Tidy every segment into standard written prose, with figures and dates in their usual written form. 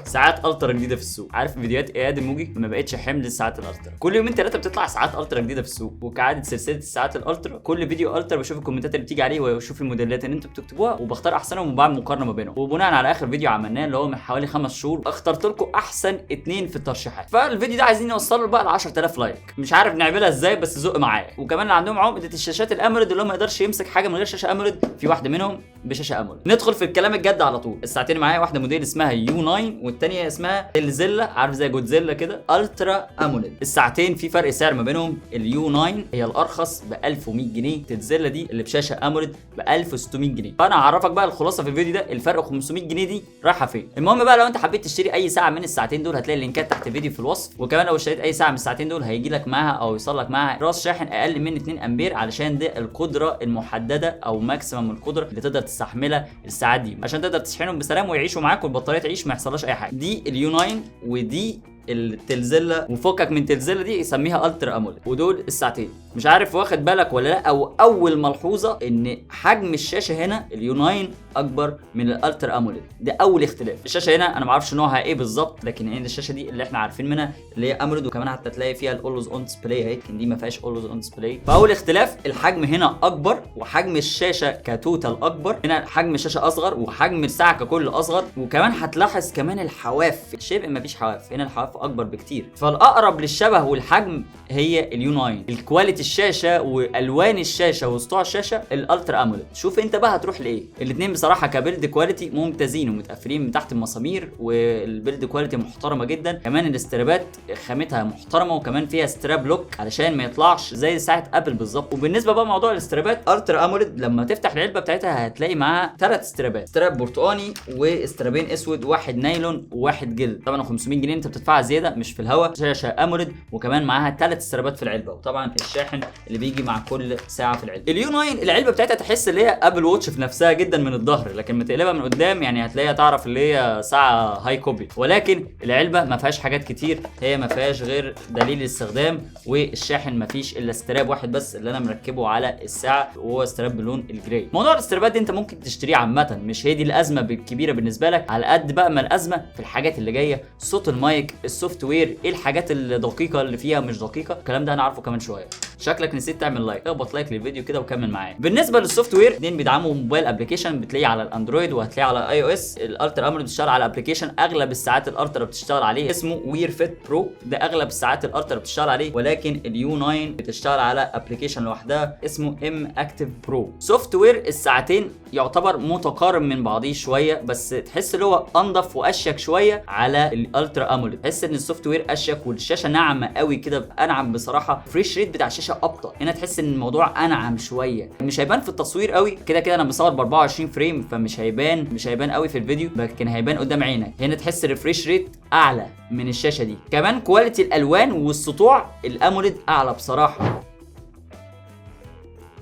ساعات الترا جديده في السوق. عارف فيديوهات اياد الموجي؟ ما بقتش حمل الساعات الالترا، كل يومين ثلاثه بتطلع ساعات الترا جديده في السوق. وكعاده سلسله الساعات الالترا، كل فيديو الترا بشوف الكومنتات اللي بتيجي عليه واشوف الموديلات اللي انتوا بتكتبوها وبختار احسنهم وبعمل مقارنه ما بينهم. وبناء على اخر فيديو عملناه اللي هو من حوالي 5 شهور اخترت لكم احسن 2 في الترشيحات. فالفيديو ده عايزين نوصله بقى ل 10000 لايك، مش عارف نعملها ازاي بس زق معايا. وكمان اللي عندهم عقده الشاشات الاموليد اللي هو ما يقدرش يمسك حاجه من غير شاشه اموليد، في واحده منهم بشاشه اموليد. ندخل في الكلام الجد على طول. الساعتين معايا واحده موديل اسمها يو 9 والثانيه اسمها الزيلا، عارف زي جودزيلا كده، الترا اموليد. الساعتين في فرق سعر ما بينهم. اليو 9 هي الارخص ب 1100 جنيه، الزيلا دي اللي بشاشه اموليد ب 1600 جنيه. فانا هعرفك بقى الخلاصه في الفيديو ده، الفرق 500 جنيه دي رايحه فين. المهم بقى لو انت حبيت تشتري اي ساعه من الساعتين دول هتلاقي اللينكات تحت الفيديو في الوصف. وكمان لو اشتريت اي ساعه من الساعتين دول هيجي لك معاها او يوصل لك معاها راس شاحن اقل من 2 امبير، علشان ده القدره المحدده او ماكسيمم القدره اللي تقدر تستحملها الساعات دي، عشان تقدر تشحنهم بسلام ويعيشوا معاك والبطاريه تعيش ما يحصلهاش اي حاجه. دي اليو 9 ودي التلزيلا، وفكك من تلزيلا دي يسميها الترا اموليد. ودول الساعتين. مش عارف واخد بالك ولا لا، او اول ملحوظه ان حجم الشاشه هنا اليو 9 اكبر من الالترا اموليد، ده اول اختلاف. الشاشه هنا انا ما اعرفش نوعها ايه بالظبط، لكن هنا الشاشه دي اللي احنا عارفين منها اللي هي اموليد، وكمان حتى تلاقي فيها الاولوز اون ديسبلاي اهي، لكن دي ما فيهاش اولوز اون ديسبلاي. فاول اختلاف الحجم هنا اكبر، وحجم الشاشه كتوتال اكبر. هنا حجم الشاشه اصغر وحجم الساعه ككل اصغر. وكمان هتلاحظ كمان الحواف شبه ما فيش حواف، هنا الحواف اكبر بكتير. فالاقرب للشبه والحجم هي اليو 9. الكواليتي الشاشه والوان الشاشه وسطوع الشاشه الالترا اموليد. شوف انت بقى هتروح لايه. الاثنين بصراحه كبيلد كواليتي ممتازين ومتقفلين من تحت المسامير، والبيلد كواليتي محترمه جدا. كمان الاسترابات خامتها محترمه، وكمان فيها ستراب لوك علشان ما يطلعش زي ساعه ابل بالظبط. وبالنسبه بقى موضوع الاسترابات، الترا اموليد لما تفتح العلبه بتاعتها هتلاقي معاها 3 استرابات، استراب برتقاني واسترابين اسود، واحد نايلون وواحد جلد. طبعا 500 جنيه انت بتدفعها زياده مش في الهوا. شاشه اموليد وكمان معاها 3 استرابات في العلبه، وطبعا الشاحن اللي بيجي مع كل ساعه في العلبه. اليو 9 العلبه بتاعتها تحس اللي هي ابل واتش في نفسها جدا من الظهر، لكن متقلبها من قدام يعني هتلاقيها تعرف اللي هي ساعه هاي كوبي. ولكن العلبه ما فيهاش حاجات كتير، هي ما فيهاش غير دليل الاستخدام، والشاحن ما فيش الا استراب واحد بس اللي انا مركبه على الساعه، وهو استراب بلون الجراي. موضوع الاسترابات دي انت ممكن تشتريه عامه، مش هي دي الازمه الكبيره بالنسبه لك، على قد بقى ما الازمه في الحاجات اللي جايه، صوت المايك، السوفت وير، ايه الحاجات الدقيقه اللي فيها مش دقيقه. الكلام ده هنعرفه كمان شويه. شكلك نسيت تعمل لايك، اخبط لايك للفيديو كده وكمل معايا. بالنسبه للسوفت وير، اثنين بيدعموا موبايل ابلكيشن بتلاقيه على الاندرويد وهتلاقيه على اي او اس. الالترا اموليد بتشتغل على ابلكيشن اغلب الساعات الالترا بتشتغل عليه اسمه وير فيت برو، ده اغلب الساعات الالترا بتشتغل عليه. ولكن اليو 9 بتشتغل على ابلكيشن لوحدها اسمه ام اكتيف برو. سوفت وير الساعتين يعتبر متقارب من بعضيه شويه، بس تحس اللي هو انضف واشيك شويه على الالترا اموليد. تحس ان السوفت وير اشيك والشاشه ناعمه قوي كده، انعم بصراحه. فريش ريت بتاع الشاشه ابطا، هنا تحس ان الموضوع انعم شويه. مش هيبان في التصوير قوي، كده كده انا بصور ب 24 فريم فمش هيبان قوي في الفيديو، لكن هيبان قدام عينك. هنا تحس الريفريش ريت اعلى من الشاشه دي. كمان كواليتي الالوان والسطوع الاموليد اعلى بصراحه.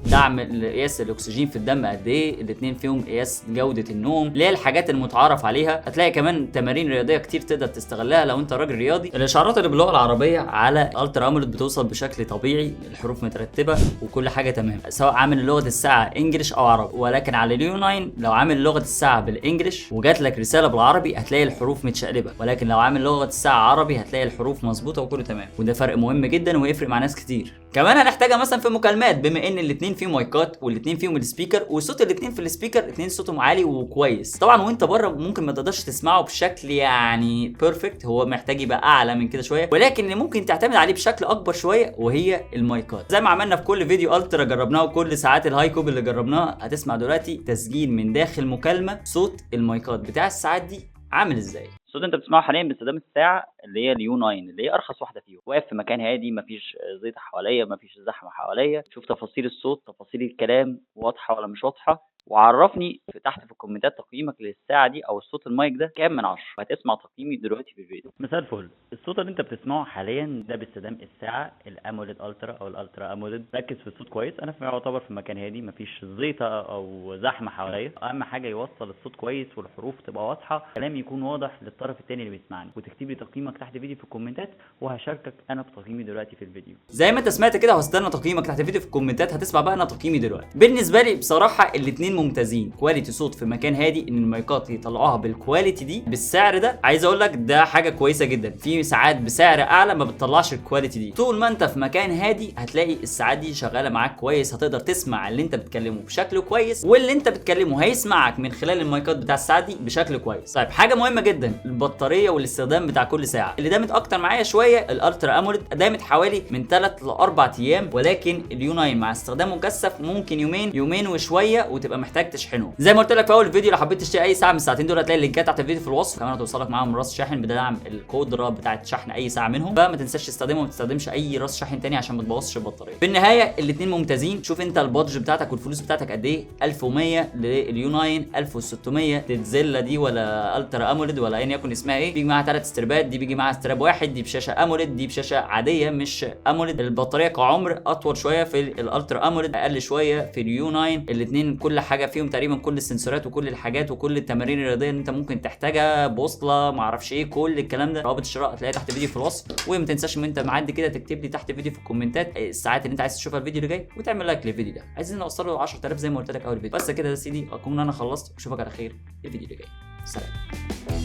دعم قياس الاكسجين في الدم قد ايه، الاثنين فيهم قياس جوده النوم، اللي هي الحاجات المتعارف عليها. هتلاقي كمان تمارين رياضيه كتير تقدر تستغلها لو انت راجل رياضي. الاشعارات اللي باللغه العربيه على الترا اموليد بتوصل بشكل طبيعي، الحروف مترتبه وكل حاجه تمام، سواء عامل لغه الساعه انجلش او عربي. ولكن على اليو 9 لو عامل لغه الساعه بالانجلش وجات لك رساله بالعربي هتلاقي الحروف متشقلبه، ولكن لو عامل لغه الساعه عربي هتلاقي الحروف مظبوطه وكله تمام. وده فرق مهم جدا ويفرق مع ناس كتير. كمان هنحتاجها مثلا في مكالمات، بما ان الاثنين فيهم مايكات والاثنين فيهم السبيكر، وصوت الاثنين في السبيكر الاثنين صوتهم عالي وكويس. طبعا وانت بره ممكن ما تقدرش تسمعه بشكل يعني بيرفكت، هو محتاج يبقى اعلى من كده شويه. ولكن اللي ممكن تعتمد عليه بشكل اكبر شويه وهي المايكات، زي ما عملنا في كل فيديو الترا جربناه وكل ساعات الهاي كوب اللي جربناها. هتسمع دلوقتي تسجيل من داخل مكالمه صوت المايكات بتاع الساعات دي عامل ازاي. الصوت انت بتسمعه حاليا باستخدام الساعه اللي هي اليو 9 اللي هي ارخص واحده فيهم. واقف في مكان هادي، مفيش زيطه حواليا، مفيش زحمه حواليا. شوف تفاصيل الصوت، تفاصيل الكلام واضحه ولا مش واضحه. وعرفني تحت في الكومنتات تقييمك للساعه دي او الصوت المايك ده كام من 10. وهتسمع تقييمي دلوقتي في الفيديو. مساء الفل. الصوت اللي انت بتسمعه حاليا ده باستخدام الساعه الاموليد الترا او الالترا اموليد. ركز في الصوت كويس، انا يعتبر في مكان هادي، مفيش زيطه او زحمه حواليا. اهم حاجه يوصل الصوت كويس والحروف تبقى واضحه، كلام يكون واضح للطرف الثاني اللي بيسمعني. وتكتب لي تقييمك تحت الفيديو في الكومنتات وهشاركك انا بتقييمي دلوقتي في الفيديو. زي ما انت سمعت كده، هستنى تقييمك تحت الفيديو في الكومنتات. هتسمع بقى انا تقييمي دلوقتي. بالنسبه لي بصراحه الاثنين ممتازين، كواليتي صوت في مكان هادي، ان المايكات يطلعوها بالكواليتي دي بالسعر ده، عايز اقول لك ده حاجه كويسه جدا. في ساعات بسعر اعلى ما بتطلعش الكواليتي دي. طول ما انت في مكان هادي هتلاقي الساعات دي شغاله معاك كويس، هتقدر تسمع اللي انت بتكلمه بشكل كويس، واللي انت بتكلمه هيسمعك من خلال المايكات بتاع الساعات دي بشكل كويس. طيب حاجه مهمه جدا، البطاريه والاستخدام بتاع كل ساعه. اللي دامت اكتر معايا شويه الالترا اموليد، دامت حوالي من 3 ل 4 ايام، ولكن اليو 9 مع استخدام مكثف ممكن يومين وشويه وتبقى محتاج تشحنه. زي ما قلت لك في اول الفيديو، لو حبيت تشتري اي ساعه من الساعتين دول هتلاقي اللينكات تحت الفيديو في الوصف، كمان هتوصلك معاهم راس شاحن بدعم القدره بتاعه شحن اي ساعه منهم، فما تنساش تستخدمه وما تستخدمش اي راس شاحن تاني عشان ما تبوظش البطاريه. في النهايه الاثنين ممتازين. شوف انت البادج بتاعتك والفلوس بتاعتك قد ايه، 1100 لليو 9، 1600 للزيلا دي ولا الترا اموليد ولا ايا يكن اسمها ايه، بيجي معاها 3 استرابات، دي بيجي معاها استراب واحد، دي بشاشه اموليد، دي بشاشه عاديه مش اموليد. البطاريه كعمر اطول شويه في الالترا اموليد، اقل شويه في اليو 9. الاثنين كل حاجه فيهم تقريبا، كل السنسورات وكل الحاجات وكل التمارين الرياضيه اللي انت ممكن تحتاجها، بوصله ما اعرفش ايه، كل الكلام ده. رابط الشراء هتلاقيه تحت الفيديو في الوصف، وما تنساش ان انت معدي كده تكتب لي تحت الفيديو في الكومنتات الساعات اللي انت عايز تشوفها الفيديو اللي جاي، وتعمل لايك للفيديو ده. عايزين نوصله 10000 زي ما قلت لك اول فيديو. بس كده يا سيدي، اكون انا خلصت، اشوفك على خير الفيديو اللي جاي. سلام.